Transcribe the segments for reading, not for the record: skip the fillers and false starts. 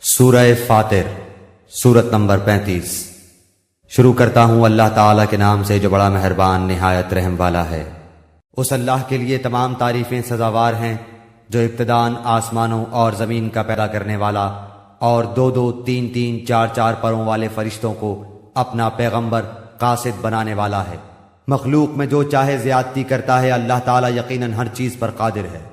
سورہ فاطر سورت نمبر 35۔ شروع کرتا ہوں اللہ تعالیٰ کے نام سے جو بڑا مہربان نہایت رحم والا ہے۔ اس اللہ کے لیے تمام تعریفیں سزاوار ہیں جو ابتداءً آسمانوں اور زمین کا پیدا کرنے والا اور دو دو تین تین چار چار پروں والے فرشتوں کو اپنا پیغمبر قاصد بنانے والا ہے۔ مخلوق میں جو چاہے زیادتی کرتا ہے، اللہ تعالیٰ یقیناً ہر چیز پر قادر ہے۔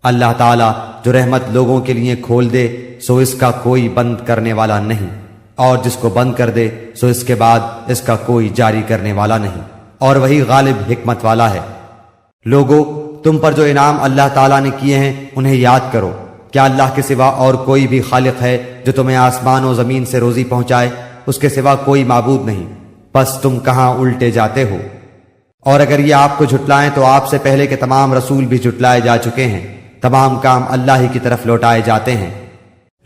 اللہ تعالیٰ جو رحمت لوگوں کے لیے کھول دے سو اس کا کوئی بند کرنے والا نہیں، اور جس کو بند کر دے سو اس کے بعد اس کا کوئی جاری کرنے والا نہیں، اور وہی غالب حکمت والا ہے۔ لوگو، تم پر جو انعام اللہ تعالیٰ نے کیے ہیں انہیں یاد کرو۔ کیا اللہ کے سوا اور کوئی بھی خالق ہے جو تمہیں آسمان و زمین سے روزی پہنچائے؟ اس کے سوا کوئی معبود نہیں، پس تم کہاں الٹے جاتے ہو؟ اور اگر یہ آپ کو جھٹلائیں تو آپ سے پہلے کے تمام رسول بھی جھٹلائے جا چکے ہیں۔ تمام کام اللہ ہی کی طرف لوٹائے جاتے ہیں۔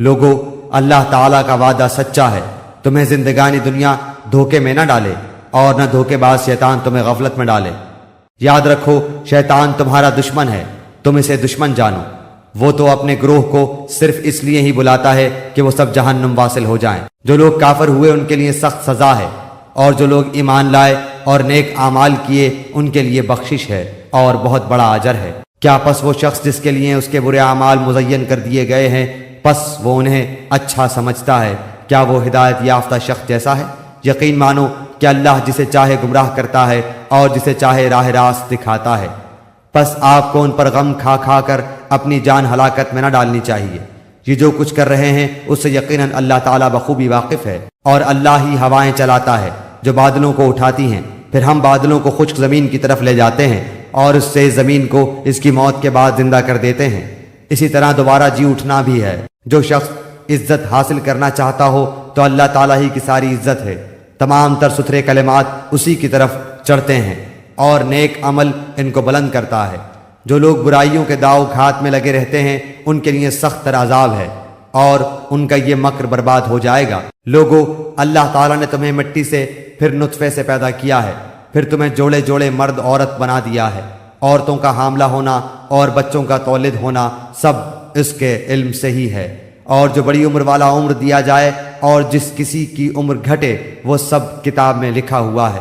لوگو، اللہ تعالیٰ کا وعدہ سچا ہے، تمہیں زندگانی دنیا دھوکے میں نہ ڈالے اور نہ دھوکے باز شیطان تمہیں غفلت میں ڈالے۔ یاد رکھو، شیطان تمہارا دشمن ہے، تم اسے دشمن جانو۔ وہ تو اپنے گروہ کو صرف اس لیے ہی بلاتا ہے کہ وہ سب جہنم واصل ہو جائیں۔ جو لوگ کافر ہوئے ان کے لیے سخت سزا ہے، اور جو لوگ ایمان لائے اور نیک اعمال کیے ان کے لیے بخشش ہے اور بہت بڑا اجر ہے۔ کیا پس وہ شخص جس کے لیے اس کے برے اعمال مزین کر دیے گئے ہیں، پس وہ انہیں اچھا سمجھتا ہے؟ کیا وہ ہدایت یافتہ شخص جیسا ہے؟ یقین مانو کہ اللہ جسے چاہے گمراہ کرتا ہے اور جسے چاہے راہ راست دکھاتا ہے۔ پس آپ کو ان پر غم کھا کھا کر اپنی جان ہلاکت میں نہ ڈالنی چاہیے۔ یہ جو کچھ کر رہے ہیں اس سے یقیناً اللہ تعالیٰ بخوبی واقف ہے۔ اور اللہ ہی ہوائیں چلاتا ہے جو بادلوں کو اٹھاتی ہیں، پھر ہم بادلوں کو خشک زمین کی طرف لے جاتے ہیں اور اس سے زمین کو اس کی موت کے بعد زندہ کر دیتے ہیں۔ اسی طرح دوبارہ جی اٹھنا بھی ہے۔ جو شخص عزت حاصل کرنا چاہتا ہو تو اللہ تعالیٰ ہی کی ساری عزت ہے۔ تمام تر ستھرے کلمات اسی کی طرف چڑھتے ہیں اور نیک عمل ان کو بلند کرتا ہے۔ جو لوگ برائیوں کے داؤ گھات میں لگے رہتے ہیں ان کے لیے سخت تر عذاب ہے، اور ان کا یہ مکر برباد ہو جائے گا۔ لوگو، اللہ تعالیٰ نے تمہیں مٹی سے پھر نطفے سے پیدا کیا ہے، پھر تمہیں جوڑے جوڑے مرد عورت بنا دیا ہے۔ عورتوں کا حاملہ ہونا اور بچوں کا تولد ہونا سب اس کے علم سے ہی ہے، اور جو بڑی عمر والا عمر دیا جائے اور جس کسی کی عمر گھٹے وہ سب کتاب میں لکھا ہوا ہے۔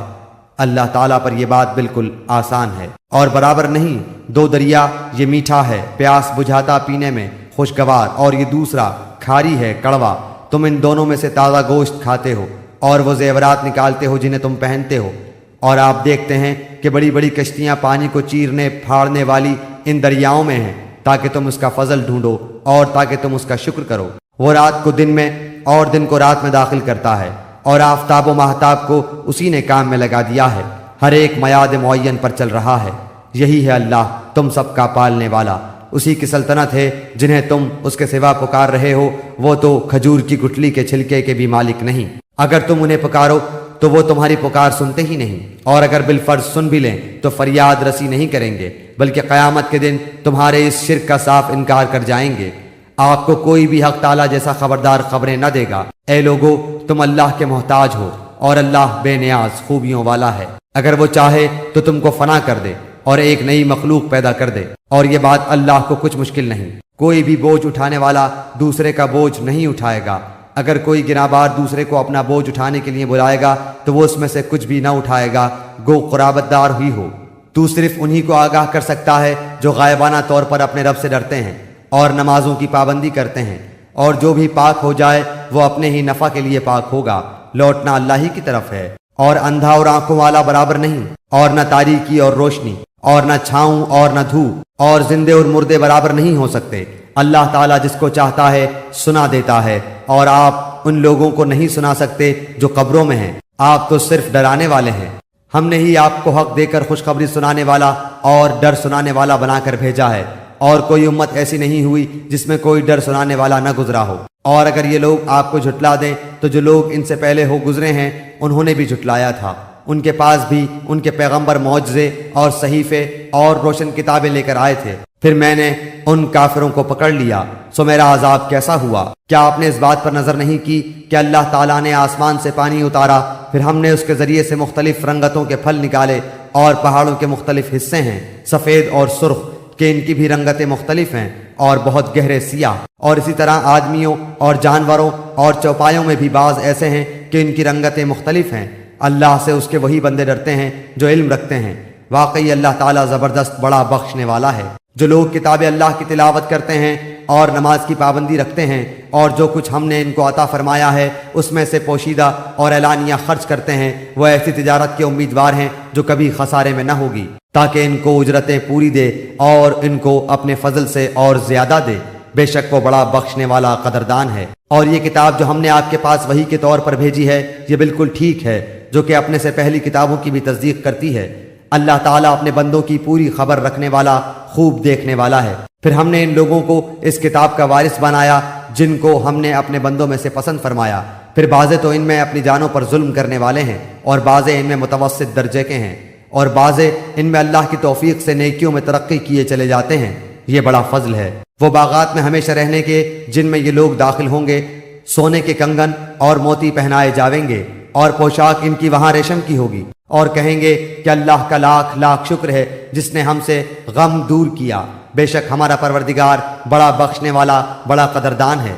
اللہ تعالیٰ پر یہ بات بالکل آسان ہے اور برابر نہیں۔ دو دریا، یہ میٹھا ہے پیاس بجھاتا پینے میں خوشگوار، اور یہ دوسرا کھاری ہے کڑوا۔ تم ان دونوں میں سے تازہ گوشت کھاتے ہو اور وہ زیورات نکالتے ہو جنہیں تم پہنتے ہو، اور آپ دیکھتے ہیں کہ بڑی بڑی کشتیاں پانی کو چیرنے پھاڑنے والی ان دریاؤں میں ہیں تاکہ تم اس کا فضل ڈھونڈو اور تاکہ تم اس کا شکر کرو۔ وہ رات کو دن میں اور دن کو رات میں داخل کرتا ہے، اور آفتاب و ماہتاب کو اسی نے کام میں لگا دیا ہے۔ ہر ایک میعاد معین پر چل رہا ہے۔ یہی ہے اللہ تم سب کا پالنے والا۔ اسی کی سلطنت ہے جنہیں تم اس کے سوا پکار رہے ہو، وہ تو کھجور کی گٹھلی کے چھلکے کے بھی مالک نہیں۔ اگر تم انہیں پکارو تو وہ تمہاری پکار سنتے ہی نہیں، اور اگر بالفرض سن بھی لیں تو فریاد رسی نہیں کریں گے، بلکہ قیامت کے دن تمہارے اس شرک کا صاف انکار کر جائیں گے۔ آپ کو کوئی بھی حق تعالیٰ جیسا خبردار خبریں نہ دے گا۔ اے لوگو، تم اللہ کے محتاج ہو اور اللہ بے نیاز خوبیوں والا ہے۔ اگر وہ چاہے تو تم کو فنا کر دے اور ایک نئی مخلوق پیدا کر دے، اور یہ بات اللہ کو کچھ مشکل نہیں۔ کوئی بھی بوجھ اٹھانے والا دوسرے کا بوجھ نہیں اٹھائے گا۔ اگر کوئی گناہبار دوسرے کو اپنا بوجھ اٹھانے کے لیے بلائے گا تو وہ اس میں سے کچھ بھی نہ اٹھائے گا، گو قرابت دار ہی ہو۔ تو صرف انہی کو آگاہ کر سکتا ہے جو غائبانہ طور پر اپنے رب سے ڈرتے ہیں اور نمازوں کی پابندی کرتے ہیں، اور جو بھی پاک ہو جائے وہ اپنے ہی نفع کے لیے پاک ہوگا۔ لوٹنا اللہ ہی کی طرف ہے۔ اور اندھا اور آنکھوں والا برابر نہیں، اور نہ تاریکی اور روشنی، اور نہ چھاؤں اور نہ دھوپ، اور زندے اور مردے برابر نہیں ہو سکتے۔ اللہ تعالیٰ جس کو چاہتا ہے سنا دیتا ہے، اور آپ ان لوگوں کو نہیں سنا سکتے جو قبروں میں ہیں۔ آپ تو صرف ڈرانے والے ہیں۔ ہم نے ہی آپ کو حق دے کر خوشخبری سنانے والا اور ڈر سنانے والا بنا کر بھیجا ہے، اور کوئی امت ایسی نہیں ہوئی جس میں کوئی ڈر سنانے والا نہ گزرا ہو۔ اور اگر یہ لوگ آپ کو جھٹلا دیں تو جو لوگ ان سے پہلے ہو گزرے ہیں انہوں نے بھی جھٹلایا تھا۔ ان کے پاس بھی ان کے پیغمبر معجزے اور صحیفے اور روشن کتابیں لے کر آئے تھے، پھر میں نے ان کافروں کو پکڑ لیا، سو میرا عذاب کیسا ہوا۔ کیا آپ نے اس بات پر نظر نہیں کی کہ اللہ تعالیٰ نے آسمان سے پانی اتارا، پھر ہم نے اس کے ذریعے سے مختلف رنگتوں کے پھل نکالے، اور پہاڑوں کے مختلف حصے ہیں، سفید اور سرخ، کہ ان کی بھی رنگتیں مختلف ہیں، اور بہت گہرے سیاہ، اور اسی طرح آدمیوں اور جانوروں اور چوپایوں میں بھی بعض ایسے ہیں کہ ان کی رنگتیں مختلف ہیں۔ اللہ سے اس کے وہی بندے ڈرتے ہیں جو علم رکھتے ہیں۔ واقعی اللہ تعالیٰ زبردست بڑا بخشنے والا ہے۔ جو لوگ کتاب اللہ کی تلاوت کرتے ہیں اور نماز کی پابندی رکھتے ہیں اور جو کچھ ہم نے ان کو عطا فرمایا ہے اس میں سے پوشیدہ اور اعلانیہ خرچ کرتے ہیں، وہ ایسی تجارت کے امیدوار ہیں جو کبھی خسارے میں نہ ہوگی، تاکہ ان کو اجرتیں پوری دے اور ان کو اپنے فضل سے اور زیادہ دے۔ بے شک وہ بڑا بخشنے والا قدردان ہے۔ اور یہ کتاب جو ہم نے آپ کے پاس وحی کے طور پر بھیجی ہے یہ بالکل ٹھیک ہے، جو کہ اپنے سے پہلی کتابوں کی بھی تصدیق کرتی ہے۔ اللہ تعالیٰ اپنے بندوں کی پوری خبر رکھنے والا، خوب دیکھنے والا ہے۔ پھر ہم نے ان لوگوں کو اس کتاب کا وارث بنایا جن کو ہم نے اپنے بندوں میں سے پسند فرمایا۔ پھر بعضے تو ان میں اپنی جانوں پر ظلم کرنے والے ہیں اور بعضے ان میں متوسط درجے کے ہیں، اور بعضے ان میں اللہ کی توفیق سے نیکیوں میں ترقی کیے چلے جاتے ہیں۔ یہ بڑا فضل ہے۔ وہ باغات میں ہمیشہ رہنے کے جن میں یہ لوگ داخل ہوں گے، سونے کے کنگن اور موتی پہنائے جاویں گے، اور پوشاک ان کی وہاں ریشم کی ہوگی، اور کہیں گے کہ اللہ کا لاکھ لاکھ شکر ہے جس نے ہم سے غم دور کیا۔ بے شک ہمارا پروردگار بڑا بخشنے والا، بڑا قدردان ہے۔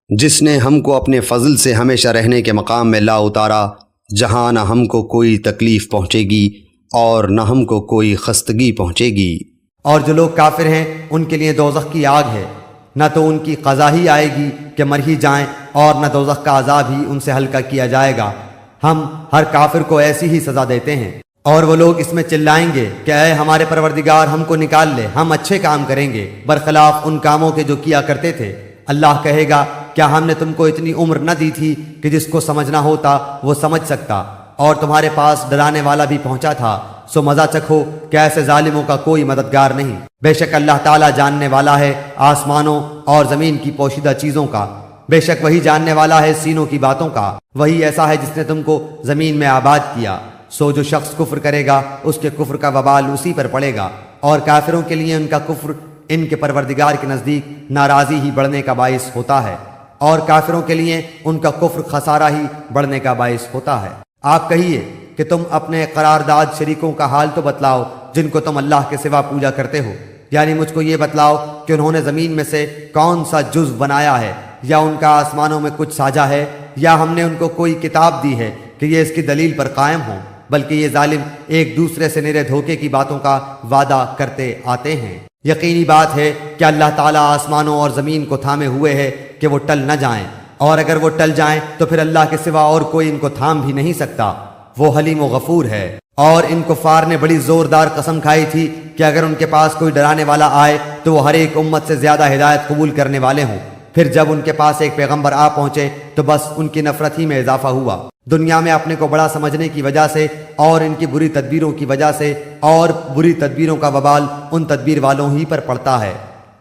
جس نے ہم کو اپنے فضل سے ہمیشہ رہنے کے مقام میں لا اتارا، جہاں نہ ہم کو کوئی تکلیف پہنچے گی اور نہ ہم کو کوئی خستگی پہنچے گی۔ اور جو لوگ کافر ہیں ان کے لیے دوزخ کی آگ ہے، نہ تو ان کی قضا ہی آئے گی کہ مر ہی جائیں، اور نہ دوزخ کا عذاب ہی ان سے ہلکا کیا جائے گا۔ ہم ہر کافر کو ایسی ہی سزا دیتے ہیں۔ اور وہ لوگ اس میں چلائیں گے کہ اے ہمارے پروردگار ہم کو نکال لے، ہم اچھے کام کریں گے برخلاف ان کاموں کے جو کیا کرتے تھے۔ اللہ کہے گا کیا ہم نے تم کو اتنی عمر نہ دی تھی کہ جس کو سمجھنا ہوتا وہ سمجھ سکتا، اور تمہارے پاس ڈرانے والا بھی پہنچا تھا، سو مزہ چکھو کہ ایسے ظالموں کا کوئی مددگار نہیں۔ بے شک اللہ تعالیٰ جاننے والا ہے آسمانوں اور زمین کی پوشیدہ چیزوں کا، بے شک وہی جاننے والا ہے سینوں کی باتوں کا۔ وہی ایسا ہے جس نے تم کو زمین میں آباد کیا۔ سو جو شخص کفر کرے گا اس کے کفر کا وبال اسی پر پڑے گا، اور کافروں کے لیے ان کا کفر ان کے پروردگار کے نزدیک ناراضی ہی بڑھنے کا باعث ہوتا ہے، اور کافروں کے لیے ان کا کفر خسارہ ہی بڑھنے کا باعث ہوتا ہے۔ آپ کہیے کہ تم اپنے قرارداد شریکوں کا حال تو بتلاؤ جن کو تم اللہ کے سوا پوجا کرتے ہو، یعنی مجھ کو یہ بتلاؤ کہ انہوں نے زمین میں سے کون سا جزو بنایا ہے، یا ان کا آسمانوں میں کچھ ساجا ہے، یا ہم نے ان کو کوئی کتاب دی ہے کہ یہ اس کی دلیل پر قائم ہوں، بلکہ یہ ظالم ایک دوسرے سے نرے دھوکے کی باتوں کا وعدہ کرتے آتے ہیں۔ یقینی بات ہے کہ اللہ تعالیٰ آسمانوں اور زمین کو تھامے ہوئے ہے کہ وہ ٹل نہ جائیں، اور اگر وہ ٹل جائیں تو پھر اللہ کے سوا اور کوئی ان کو تھام بھی نہیں سکتا۔ وہ حلیم و غفور ہے۔ اور ان کفار نے بڑی زوردار قسم کھائی تھی کہ اگر ان کے پاس کوئی ڈرانے والا آئے تو وہ ہر ایک امت سے زیادہ ہدایت قبول کرنے والے ہوں۔ پھر جب ان کے پاس ایک پیغمبر آ پہنچے تو بس ان کی نفرت ہی میں اضافہ ہوا۔ دنیا میں اپنے کو بڑا سمجھنے کی وجہ سے اور ان کی بری تدبیروں کی وجہ سے، اور بری تدبیروں کا وبال ان تدبیر والوں ہی پر پڑتا ہے۔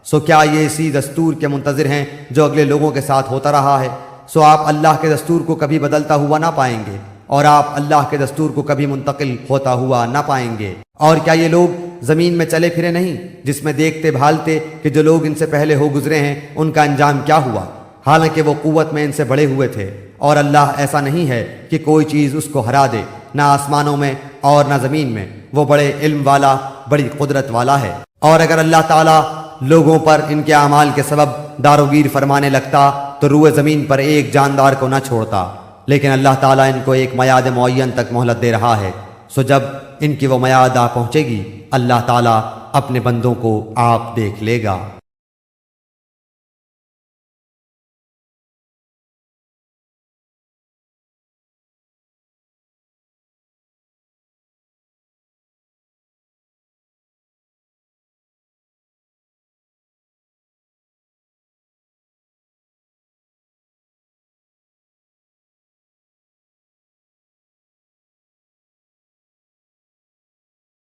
سو کیا یہ اسی دستور کے منتظر ہیں جو اگلے لوگوں کے ساتھ ہوتا رہا ہے؟ سو آپ اللہ کے دستور کو کبھی بدلتا ہوا نہ پائیں گے، اور آپ اللہ کے دستور کو کبھی منتقل ہوتا ہوا نہ پائیں گے۔ اور کیا یہ لوگ زمین میں چلے پھرے نہیں، جس میں دیکھتے بھالتے کہ جو لوگ ان سے پہلے ہو گزرے ہیں ان کا انجام کیا ہوا، حالانکہ وہ قوت میں ان سے بڑے ہوئے تھے۔ اور اللہ ایسا نہیں ہے کہ کوئی چیز اس کو ہرا دے، نہ آسمانوں میں اور نہ زمین میں، وہ بڑے علم والا، بڑی قدرت والا ہے۔ اور اگر اللہ تعالیٰ لوگوں پر ان کے اعمال کے سبب داروگیر فرمانے لگتا تو روئے زمین پر ایک جاندار کو نہ چھوڑتا، لیکن اللہ تعالیٰ ان کو ایک میعاد معین تک مہلت دے رہا ہے۔ سو جب ان کی وہ میعاد آ پہنچے گی، اللہ تعالیٰ اپنے بندوں کو آپ دیکھ لے گا۔